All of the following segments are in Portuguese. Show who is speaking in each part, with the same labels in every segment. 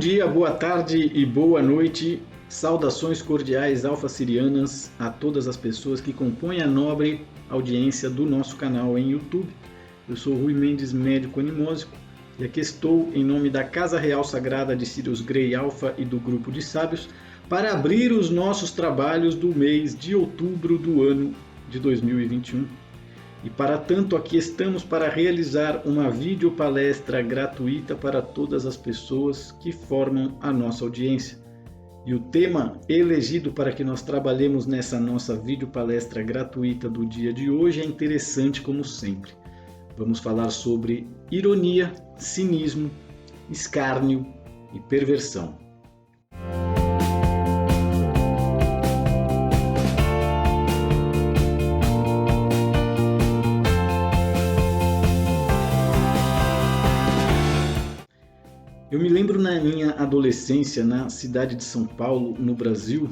Speaker 1: dia, boa tarde e boa noite. Saudações cordiais alfa-sirianas a todas as pessoas que compõem a nobre audiência do nosso canal em YouTube. Eu sou Rui Mendes, médico animósico, e aqui estou em nome da Casa Real Sagrada de Sirius Grey Alpha e do Grupo de Sábios para abrir os nossos trabalhos do mês de outubro do ano de 2021. E para tanto aqui estamos para realizar uma videopalestra gratuita para todas as pessoas que formam a nossa audiência. E o tema elegido para que nós trabalhemos nessa nossa videopalestra gratuita do dia de hoje é interessante como sempre. Vamos falar sobre ironia, cinismo, escárnio e perversão. Eu me lembro na minha adolescência, na cidade de São Paulo, no Brasil,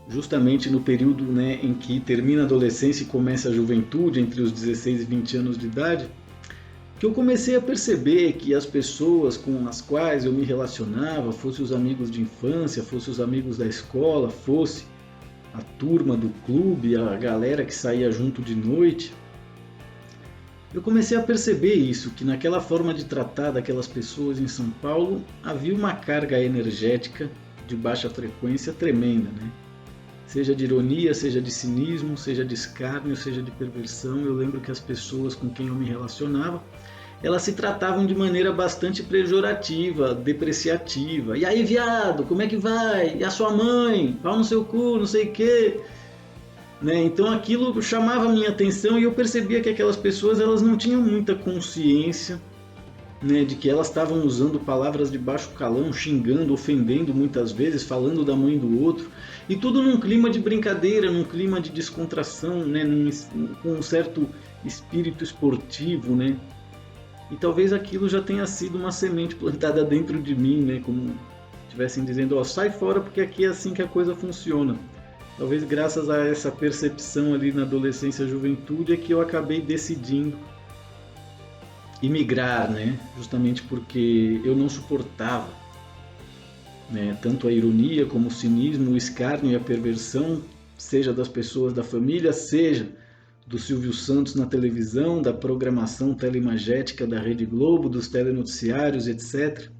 Speaker 1: justamente no período em que termina a adolescência e começa a juventude, entre os 16 e 20 anos de idade, que eu comecei a perceber que as pessoas com as quais eu me relacionava, fossem os amigos de infância, fossem os amigos da escola, fosse a turma do clube, a galera que saía junto de noite, eu comecei a perceber isso, que naquela forma de tratar daquelas pessoas em São Paulo havia uma carga energética de baixa frequência tremenda, né? Seja de ironia, seja de cinismo, seja de escárnio, seja de perversão. Eu lembro que as pessoas com quem eu me relacionava, elas se tratavam de maneira bastante pejorativa, depreciativa. E aí, viado, como é que vai? E a sua mãe? Pau no seu cu, não sei o quê. Então aquilo chamava a minha atenção e eu percebia que aquelas pessoas elas não tinham muita consciência de que elas estavam usando palavras de baixo calão, xingando, ofendendo muitas vezes, falando da mãe do outro, e tudo num clima de brincadeira, num clima de descontração, com um certo espírito esportivo, E talvez aquilo já tenha sido uma semente plantada dentro de mim, como estivessem dizendo, sai fora porque aqui é assim que a coisa funciona. Talvez graças a essa percepção ali na adolescência e juventude é que eu acabei decidindo imigrar, justamente porque eu não suportava tanto a ironia como o cinismo, o escárnio e a perversão, seja das pessoas da família, seja do Silvio Santos na televisão, da programação teleimagética da Rede Globo, dos telenoticiários, etc.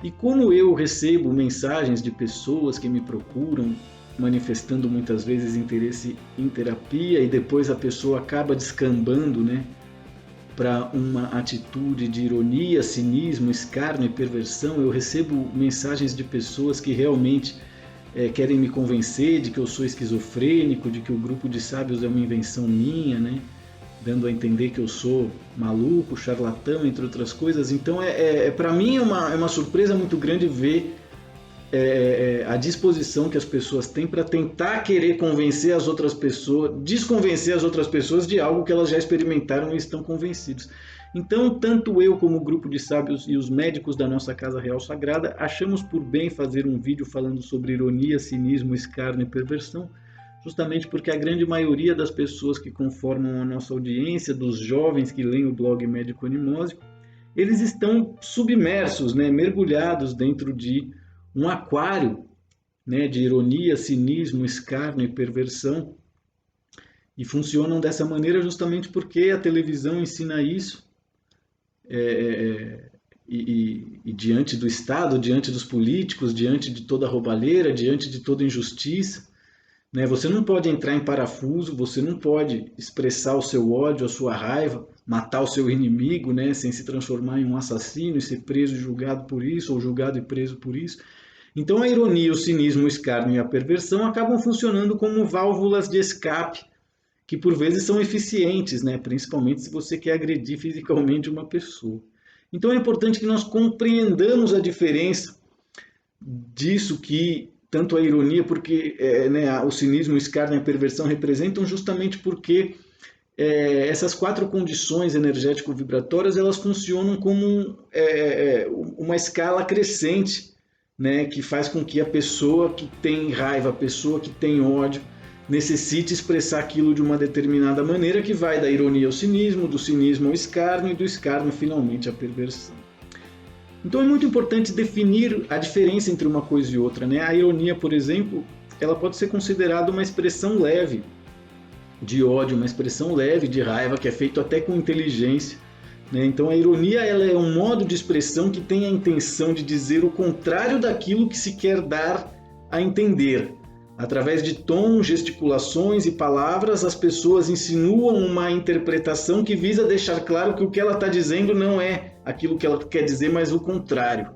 Speaker 1: E como eu recebo mensagens de pessoas que me procuram, manifestando muitas vezes interesse em terapia, e depois a pessoa acaba descambando para uma atitude de ironia, cinismo, escárnio e perversão. Eu recebo mensagens de pessoas que realmente querem me convencer de que eu sou esquizofrênico, de que o grupo de sábios é uma invenção minha, dando a entender que eu sou maluco, charlatão, entre outras coisas. Então para mim é uma surpresa muito grande ver a disposição que as pessoas têm para tentar querer convencer as outras pessoas, desconvencer as outras pessoas de algo que elas já experimentaram e estão convencidos. Então, tanto eu como o grupo de sábios e os médicos da nossa Casa Real Sagrada achamos por bem fazer um vídeo falando sobre ironia, cinismo, escárnio e perversão, justamente porque a grande maioria das pessoas que conformam a nossa audiência, dos jovens que leem o blog Médico Animósico, eles estão submersos, mergulhados dentro de um aquário de ironia, cinismo, escárnio e perversão, e funcionam dessa maneira justamente porque a televisão ensina isso, e diante do Estado, diante dos políticos, diante de toda a roubalheira, diante de toda injustiça, você não pode entrar em parafuso, você não pode expressar o seu ódio, a sua raiva, matar o seu inimigo, sem se transformar em um assassino e ser preso e julgado por isso, ou julgado e preso por isso. Então a ironia, o cinismo, o escárnio e a perversão acabam funcionando como válvulas de escape, que por vezes são eficientes, principalmente se você quer agredir fisicamente uma pessoa. Então é importante que nós compreendamos a diferença disso, que tanto a ironia, porque o cinismo, o escárnio e a perversão representam, justamente porque essas quatro condições energético-vibratórias elas funcionam como uma escala crescente, que faz com que a pessoa que tem raiva, a pessoa que tem ódio, necessite expressar aquilo de uma determinada maneira, que vai da ironia ao cinismo, do cinismo ao escárnio e do escárnio finalmente à perversão. Então é muito importante definir a diferença entre uma coisa e outra, né? A ironia, por exemplo, ela pode ser considerada uma expressão leve de ódio, uma expressão leve de raiva, que é feito até com inteligência, né? Então a ironia, ela é um modo de expressão que tem a intenção de dizer o contrário daquilo que se quer dar a entender. Através de tom, gesticulações e palavras, as pessoas insinuam uma interpretação que visa deixar claro que o que ela está dizendo não é aquilo que ela quer dizer, mas o contrário,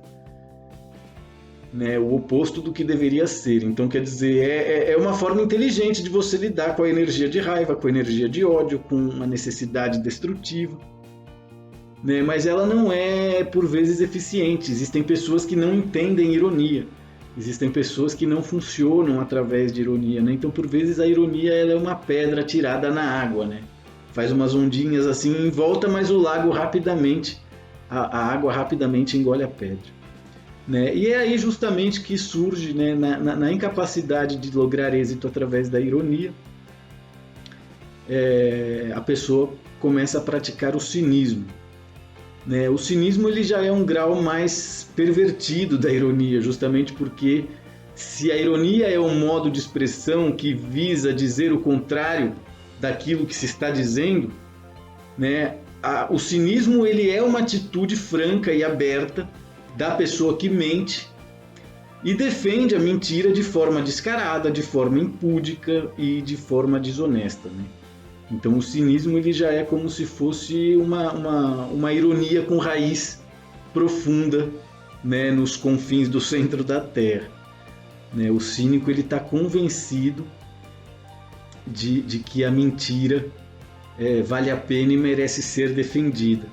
Speaker 1: né? O oposto do que deveria ser. Então, quer dizer, é uma forma inteligente de você lidar com a energia de raiva, com a energia de ódio, com uma necessidade destrutiva, né? Mas ela não é, por vezes, eficiente. Existem pessoas que não entendem ironia. Existem pessoas que não funcionam através de ironia, né? Então, por vezes, a ironia ela é uma pedra tirada na água, né? Faz umas ondinhas assim em volta, mas o lago rapidamente, a água rapidamente engole a pedra, né? E é aí justamente que surge, né, na incapacidade de lograr êxito através da ironia, a pessoa começa a praticar o cinismo. Né? O cinismo ele já é um grau mais pervertido da ironia, justamente porque se a ironia é um modo de expressão que visa dizer o contrário daquilo que se está dizendo, né? O cinismo ele é uma atitude franca e aberta da pessoa que mente e defende a mentira de forma descarada, de forma impúdica e de forma desonesta, né? Então o cinismo ele já é como se fosse uma ironia com raiz profunda, né, nos confins do centro da Terra, né? O cínico ele está convencido de que a mentira vale a pena e merece ser defendida.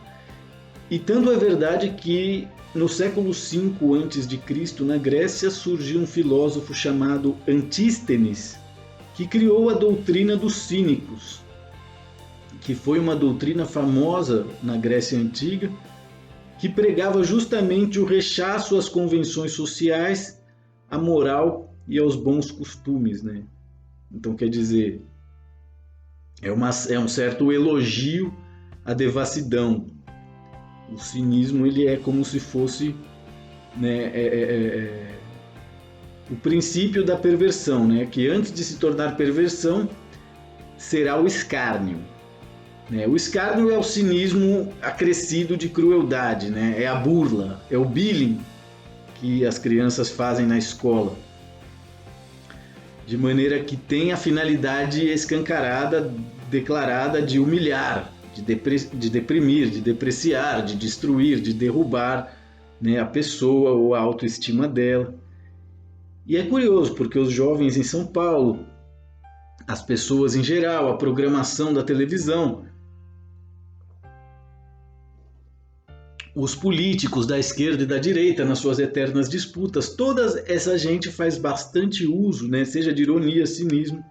Speaker 1: E tanto é verdade que no século V a.C., na Grécia, surgiu um filósofo chamado Antístenes, que criou a doutrina dos cínicos, que foi uma doutrina famosa na Grécia Antiga, que pregava justamente o rechaço às convenções sociais, à moral e aos bons costumes, né? Então, quer dizer, é um certo elogio à devassidão. O cinismo ele é como se fosse, né, o princípio da perversão, né? Que antes de se tornar perversão, será o escárnio. O escárnio é o cinismo acrescido de crueldade, né? É a burla, é o bullying que as crianças fazem na escola, de maneira que tem a finalidade escancarada, declarada de humilhar, de deprimir, de depreciar, de destruir, de derrubar, né, a pessoa ou a autoestima dela. E é curioso porque os jovens em São Paulo, as pessoas em geral, a programação da televisão, os políticos da esquerda e da direita nas suas eternas disputas, toda essa gente faz bastante uso, né, seja de ironia, cinismo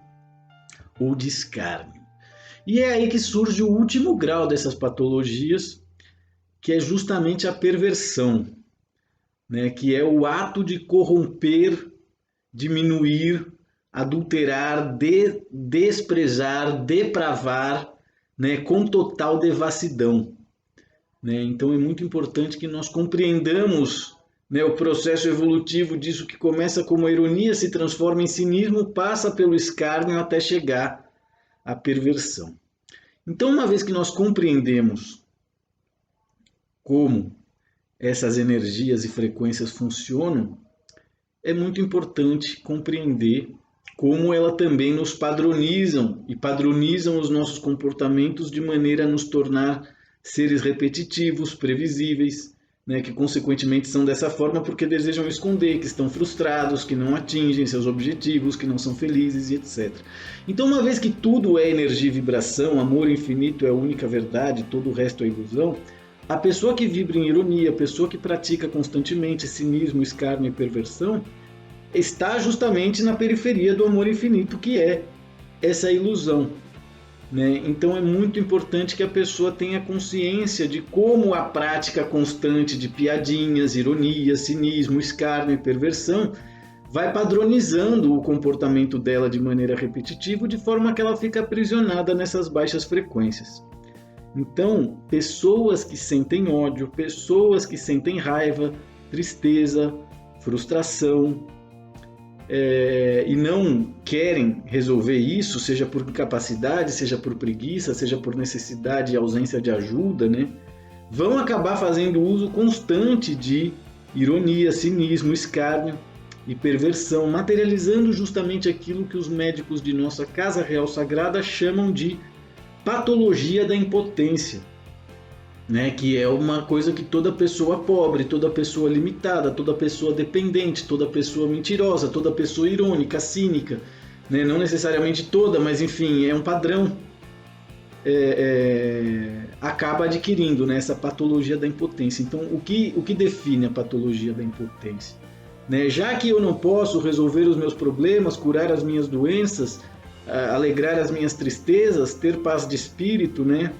Speaker 1: ou de escárnio. E é aí que surge o último grau dessas patologias, que é justamente a perversão, né, que é o ato de corromper, diminuir, adulterar, desprezar, depravar, né, com total devassidão. Então é muito importante que nós compreendamos, né, o processo evolutivo disso que começa como a ironia, se transforma em cinismo, passa pelo escárnio até chegar à perversão. Então, uma vez que nós compreendemos como essas energias e frequências funcionam, é muito importante compreender como elas também nos padronizam e padronizam os nossos comportamentos de maneira a nos tornar seres repetitivos, previsíveis, né, que consequentemente são dessa forma porque desejam esconder, que estão frustrados, que não atingem seus objetivos, que não são felizes e etc. Então, uma vez que tudo é energia e vibração, amor infinito é a única verdade, todo o resto é ilusão, a pessoa que vibra em ironia, a pessoa que pratica constantemente cinismo, escárnio e perversão, está justamente na periferia do amor infinito, que é essa ilusão. Então é muito importante que a pessoa tenha consciência de como a prática constante de piadinhas, ironias, cinismo, escárnio e perversão vai padronizando o comportamento dela de maneira repetitiva, de forma que ela fica aprisionada nessas baixas frequências. Então, pessoas que sentem ódio, pessoas que sentem raiva, tristeza, frustração, e não querem resolver isso, seja por incapacidade, seja por preguiça, seja por necessidade e ausência de ajuda, né? Vão acabar fazendo uso constante de ironia, cinismo, escárnio e perversão, materializando justamente aquilo que os médicos de nossa Casa Real Sagrada chamam de patologia da impotência, né? Que é uma coisa que toda pessoa pobre, toda pessoa limitada, toda pessoa dependente, toda pessoa mentirosa, toda pessoa irônica, cínica, né? Não necessariamente toda, mas enfim, é um padrão, acaba adquirindo, né, essa patologia da impotência. Então, o que define a patologia da impotência? Né? Já que eu não posso resolver os meus problemas, curar as minhas doenças, alegrar as minhas tristezas, ter paz de espírito, né?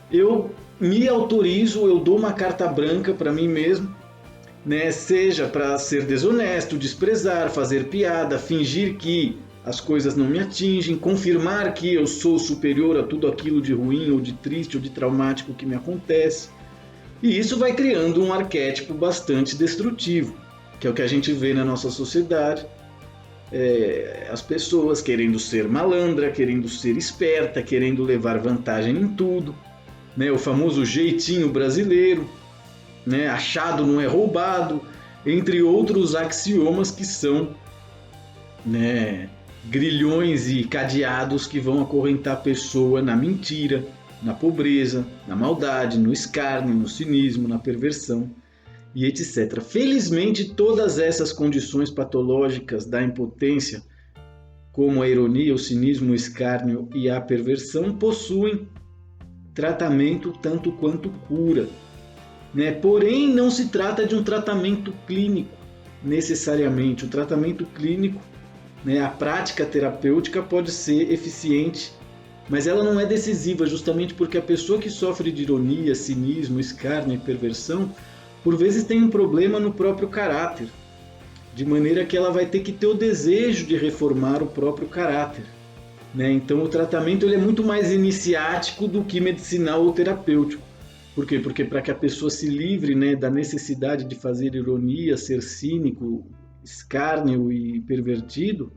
Speaker 1: Eu me autorizo, eu dou uma carta branca para mim mesmo, né? Seja para ser desonesto, desprezar, fazer piada, fingir que as coisas não me atingem, confirmar que eu sou superior a tudo aquilo de ruim ou de triste ou de traumático que me acontece. E isso vai criando um arquétipo bastante destrutivo, que é o que a gente vê na nossa sociedade. As pessoas querendo ser malandra, querendo ser esperta, querendo levar vantagem em tudo, né? O famoso jeitinho brasileiro, né? Achado não é roubado, entre outros axiomas que são, né, grilhões e cadeados que vão acorrentar a pessoa na mentira, na pobreza, na maldade, no escárnio, no cinismo, na perversão e etc. Felizmente, todas essas condições patológicas da impotência, como a ironia, o cinismo, o escárnio e a perversão, possuem tratamento tanto quanto cura, né? Porém, não se trata de um tratamento clínico necessariamente. O tratamento clínico, né, a prática terapêutica pode ser eficiente, mas ela não é decisiva, justamente porque a pessoa que sofre de ironia, cinismo, escárnio e perversão, por vezes tem um problema no próprio caráter, de maneira que ela vai ter que ter o desejo de reformar o próprio caráter, né? Então o tratamento ele é muito mais iniciático do que medicinal ou terapêutico. Por quê? Porque para que a pessoa se livre, né, da necessidade de fazer ironia, ser cínico, escárnio e pervertido,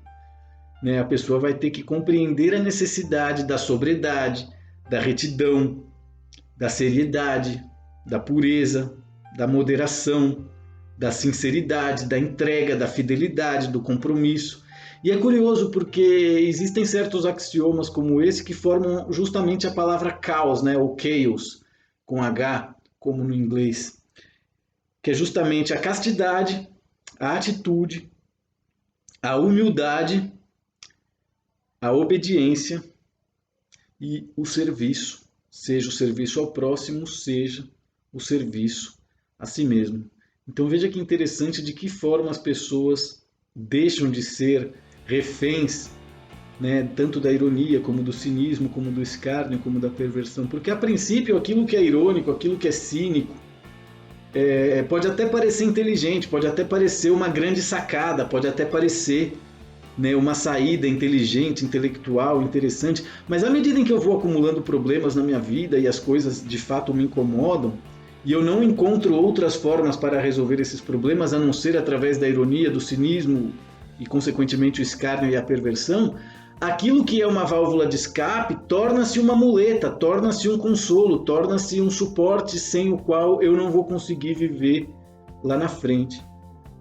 Speaker 1: né, a pessoa vai ter que compreender a necessidade da sobriedade, da retidão, da seriedade, da pureza, da moderação, da sinceridade, da entrega, da fidelidade, do compromisso. E é curioso porque existem certos axiomas como esse que formam justamente a palavra caos, né, ou chaos, com H, como no inglês, que é justamente a castidade, a atitude, a humildade, a obediência e o serviço, seja o serviço ao próximo, seja o serviço a si mesmo. Então veja que interessante de que forma as pessoas deixam de ser reféns, né, tanto da ironia, como do cinismo, como do escárnio, como da perversão. Porque a princípio aquilo que é irônico, aquilo que é cínico, pode até parecer inteligente, pode até parecer uma grande sacada, pode até parecer, né, uma saída inteligente, intelectual, interessante, mas à medida em que eu vou acumulando problemas na minha vida e as coisas de fato me incomodam, e eu não encontro outras formas para resolver esses problemas a não ser através da ironia, do cinismo e consequentemente o escárnio e a perversão, aquilo que é uma válvula de escape torna-se uma muleta, torna-se um consolo, torna-se um suporte sem o qual eu não vou conseguir viver lá na frente,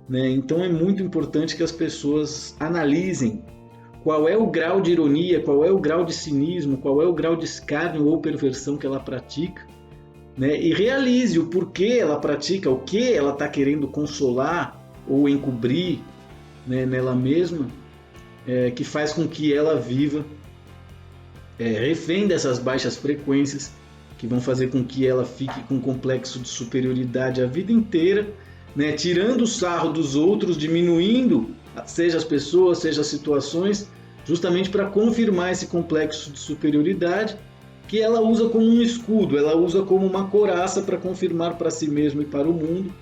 Speaker 1: né? Então é muito importante que as pessoas analisem qual é o grau de ironia, qual é o grau de cinismo, qual é o grau de escárnio ou perversão que ela pratica, né? E realize o porquê ela pratica, o que ela está querendo consolar ou encobrir, né, nela mesma, que faz com que ela viva refém dessas baixas frequências, que vão fazer com que ela fique com um complexo de superioridade a vida inteira, né, tirando o sarro dos outros, diminuindo, seja as pessoas, seja as situações, justamente para confirmar esse complexo de superioridade, que ela usa como um escudo, ela usa como uma couraça para confirmar para si mesma e para o mundo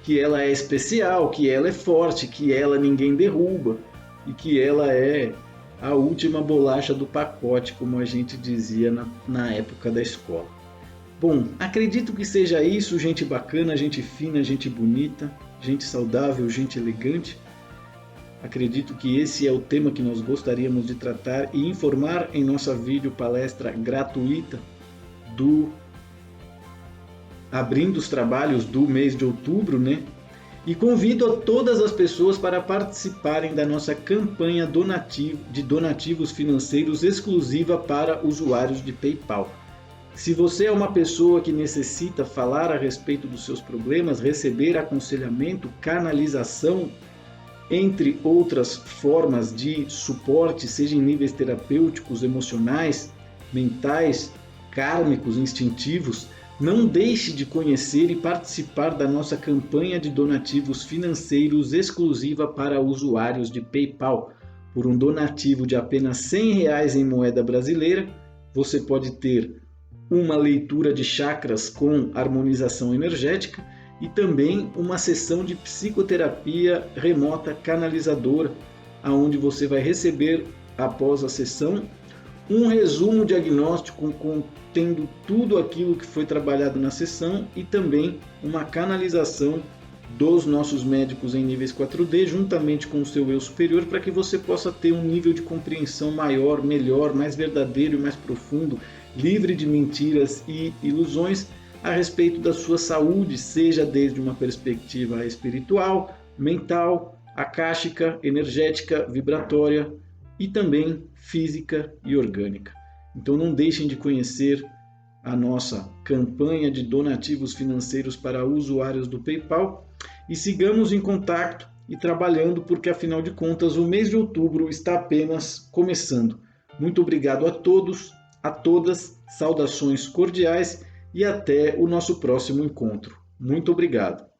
Speaker 1: que ela é especial, que ela é forte, que ela ninguém derruba e que ela é a última bolacha do pacote, como a gente dizia na época da escola. Bom, acredito que seja isso, gente bacana, gente fina, gente bonita, gente saudável, gente elegante. Acredito que esse é o tema que nós gostaríamos de tratar e informar em nossa vídeo palestra gratuita do abrindo os trabalhos do mês de outubro, né? E convido a todas as pessoas para participarem da nossa campanha de donativos financeiros exclusiva para usuários de PayPal. Se você é uma pessoa que necessita falar a respeito dos seus problemas, receber aconselhamento, canalização, entre outras formas de suporte, seja em níveis terapêuticos, emocionais, mentais, kármicos, instintivos, não deixe de conhecer e participar da nossa campanha de donativos financeiros exclusiva para usuários de PayPal. Por um donativo de apenas R$100 em moeda brasileira, você pode ter uma leitura de chakras com harmonização energética e também uma sessão de psicoterapia remota canalizadora, onde você vai receber, após a sessão, um resumo diagnóstico contendo tudo aquilo que foi trabalhado na sessão e também uma canalização dos nossos médicos em níveis 4D, juntamente com o seu eu superior, para que você possa ter um nível de compreensão maior, melhor, mais verdadeiro e mais profundo, livre de mentiras e ilusões a respeito da sua saúde, seja desde uma perspectiva espiritual, mental, akáshica, energética, vibratória e também física e orgânica. Então não deixem de conhecer a nossa campanha de donativos financeiros para usuários do PayPal e sigamos em contato e trabalhando, porque afinal de contas o mês de outubro está apenas começando. Muito obrigado a todos, a todas, saudações cordiais e até o nosso próximo encontro. Muito obrigado.